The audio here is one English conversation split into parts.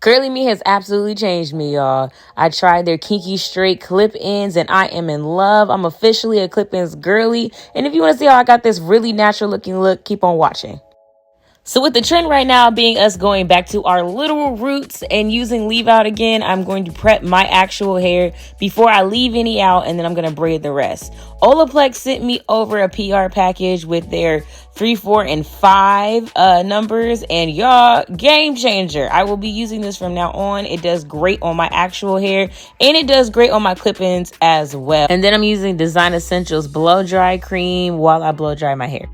Curly Me has absolutely changed me, y'all. I tried their Kinky Straight clip-ins and I am in love. I'm officially a clip-ins girly. And if you want to see how I got this really natural looking look, keep on watching. So with the trend right now being us going back to our literal roots and using leave out again, I'm going to prep my actual hair before I leave any out, and then I'm going to braid the rest. Olaplex sent me over a PR package with their 3, 4, and 5 numbers, and y'all, game changer. I will be using this from now on. It does great on my actual hair, and it does great on my clip-ins as well. And then I'm using Design Essentials blow dry cream while I blow dry my hair.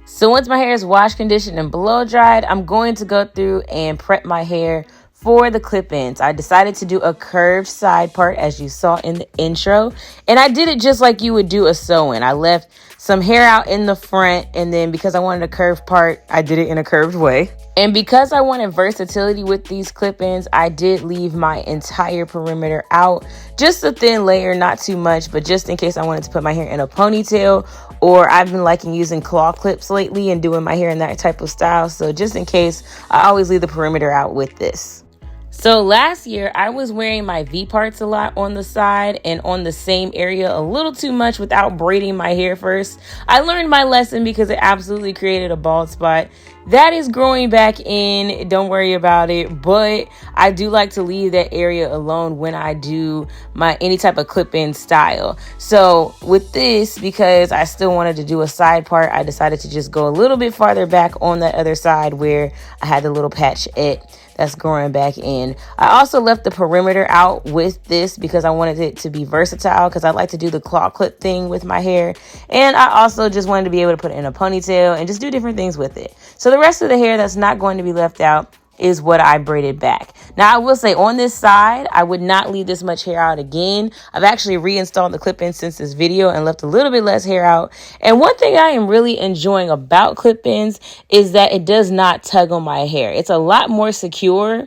So once my hair is washed, conditioned, and blow dried, I'm going to go through and prep my hair for the clip-ins. I decided to do a curved side part as you saw in the intro. And I did it just like you would do a sew-in. I left some hair out in the front, and then because I wanted a curved part, I did it in a curved way. And because I wanted versatility with these clip-ins, I did leave my entire perimeter out. Just a thin layer, not too much, but just in case I wanted to put my hair in a ponytail, or I've been liking using claw clips lately and doing my hair in that type of style. So just in case, I always leave the perimeter out with this. So last year, I was wearing my V-parts a lot on the side and on the same area a little too much without braiding my hair first. I learned my lesson because it absolutely created a bald spot. That is growing back in, don't worry about it, but I do like to leave that area alone when I do my any type of clip-in style. So with this, because I still wanted to do a side part, I decided to just go a little bit farther back on that other side where I had the little patchette that's growing back in. I also left the perimeter out with this because I wanted it to be versatile, because I like to do the claw clip thing with my hair. And I also just wanted to be able to put it in a ponytail and just do different things with it. So the rest of the hair that's not going to be left out is what I braided back. Now I will say on this side, I would not leave this much hair out again. I've actually reinstalled the clip-in since this video and left a little bit less hair out. And one thing I am really enjoying about clip-ins is that it does not tug on my hair. It's a lot more secure,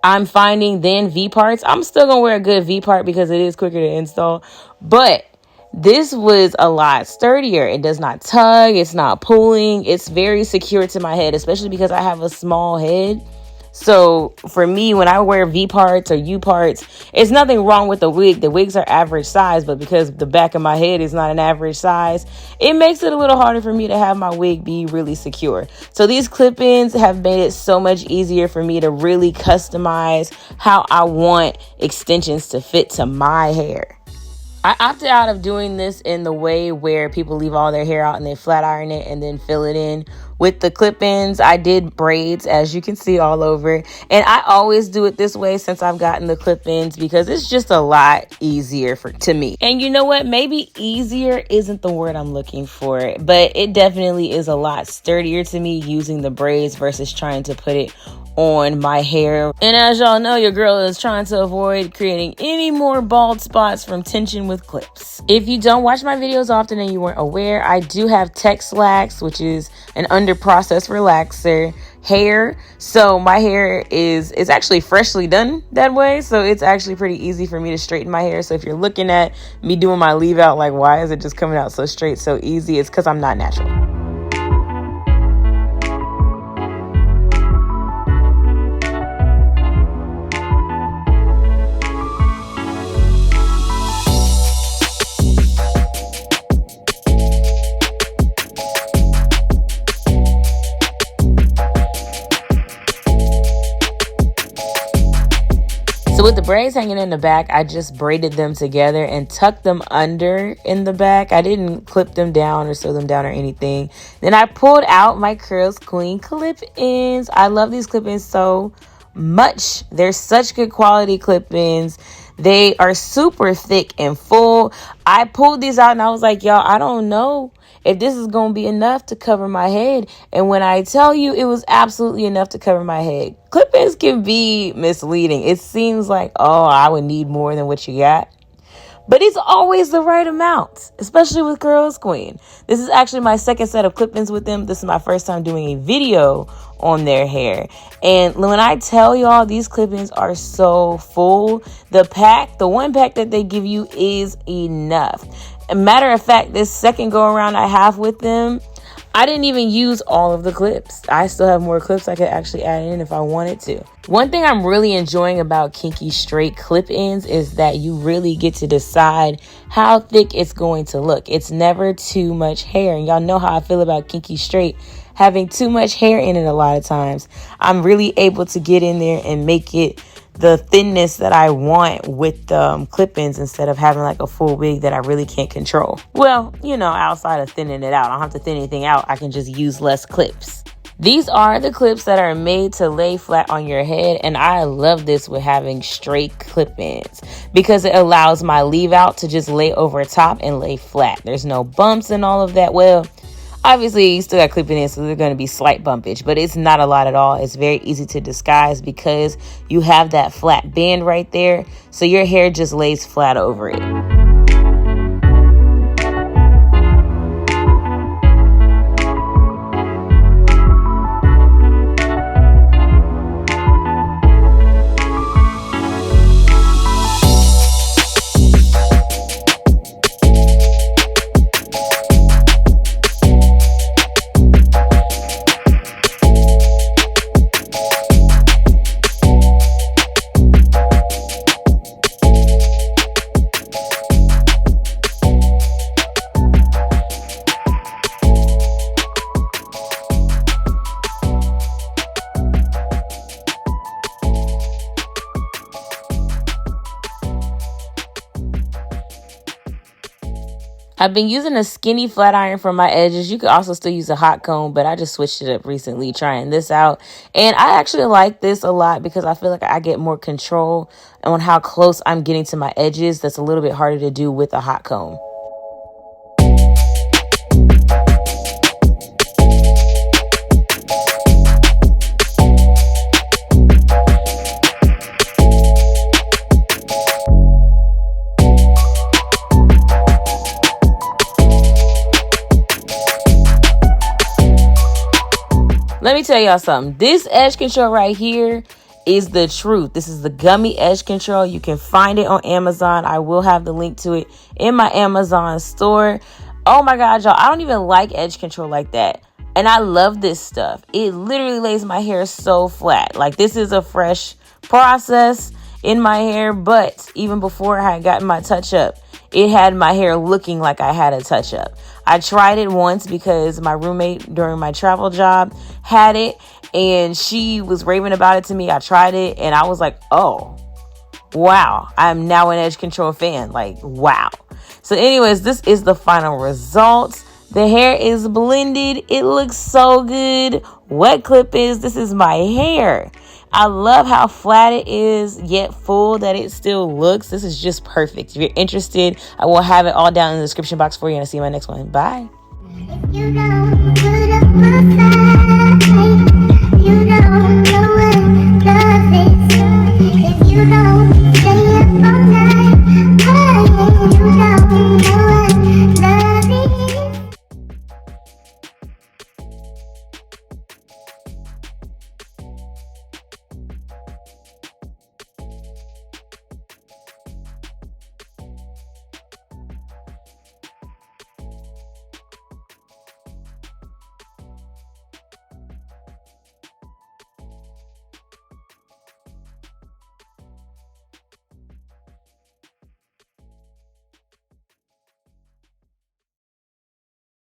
I'm finding, than V-parts. I'm still gonna wear a good V-part because it is quicker to install, but this was a lot sturdier. It does not tug, it's not pulling, it's very secure to my head, especially because I have a small head. So for me, when I wear V-parts or U-parts, it's nothing wrong with the wig. The wigs are average size, but because the back of my head is not an average size, it makes it a little harder for me to have my wig be really secure. So these clip-ins have made it so much easier for me to really customize how I want extensions to fit to my hair. I opted out of doing this in the way where people leave all their hair out and they flat iron it and then fill it in. With the clip-ins, I did braids, as you can see all over. And I always do it this way since I've gotten the clip-ins because it's just a lot easier to me. And you know what? Maybe easier isn't the word I'm looking for, but it definitely is a lot sturdier to me using the braids versus trying to put it on my hair. And as y'all know, your girl is trying to avoid creating any more bald spots from tension with clips. If you don't watch my videos often and you weren't aware, I do have Texlax, which is an under process relaxer hair. So my hair is actually freshly done that way, so it's actually pretty easy for me to straighten my hair. So if you're looking at me doing my leave out like, why is it just coming out so straight, so easy, it's because I'm not natural. So with the braids hanging in the back, I just braided them together and tucked them under in the back. I didn't clip them down or sew them down or anything. Then I pulled out my CURLSQUEEN clip-ins. I love these clip-ins so much. They're such good quality clip-ins. They are super thick and full. I pulled these out and I was like, y'all, I don't know if this is going to be enough to cover my head. And when I tell you, it was absolutely enough to cover my head. Clip-ins can be misleading. It seems like, oh, I would need more than what you got. But it's always the right amount, especially with CURLSQUEEN. This is actually my second set of clip-ins with them. This is my first time doing a video on their hair. And when I tell y'all, these clip-ins are so full. The one pack that they give you is enough. A matter of fact, this second go around I have with them, I didn't even use all of the clips. I still have more clips I could actually add in if I wanted to. One thing I'm really enjoying about Kinky Straight clip-ins is that you really get to decide how thick it's going to look. It's never too much hair. And y'all know how I feel about Kinky Straight having too much hair in it a lot of times. I'm really able to get in there and make it the thinness that I want with the clip-ins instead of having like a full wig that I really can't control. Well, you know, outside of thinning it out, I don't have to thin anything out. I can just use less clips. These are the clips that are made to lay flat on your head, and I love this with having straight clip-ins because it allows my leave out to just lay over top and lay flat. There's no bumps and all of that. Well, obviously you still got clipping in, so there's going to be slight bumpage, but it's not a lot at all. It's very easy to disguise because you have that flat band right there, so your hair just lays flat over it. I've been using a skinny flat iron for my edges. You could also still use a hot comb, but I just switched it up recently trying this out. And I actually like this a lot because I feel like I get more control on how close I'm getting to my edges. That's a little bit harder to do with a hot comb. Let me tell y'all something. This edge control right here is the truth. This is the gummy edge control. You can find it on Amazon. I will have the link to it in my Amazon store. Oh my God, y'all. I don't even like edge control like that. And I love this stuff. It literally lays my hair so flat. Like, this is a fresh process in my hair. But even before I had gotten my touch up, it had my hair looking like I had a touch up. I tried it once because my roommate during my travel job had it and she was raving about it to me. I tried it and I was like, oh, wow. I'm now an edge control fan. Like, wow. So anyways, this is the final result. The hair is blended. It looks so good. Wet clip is, this is my hair. I love how flat it is, yet full that it still looks. This is just perfect. If you're interested, I will have it all down in the description box for you, and I'll see you in my next one. Bye. If you know, put up my side. You know.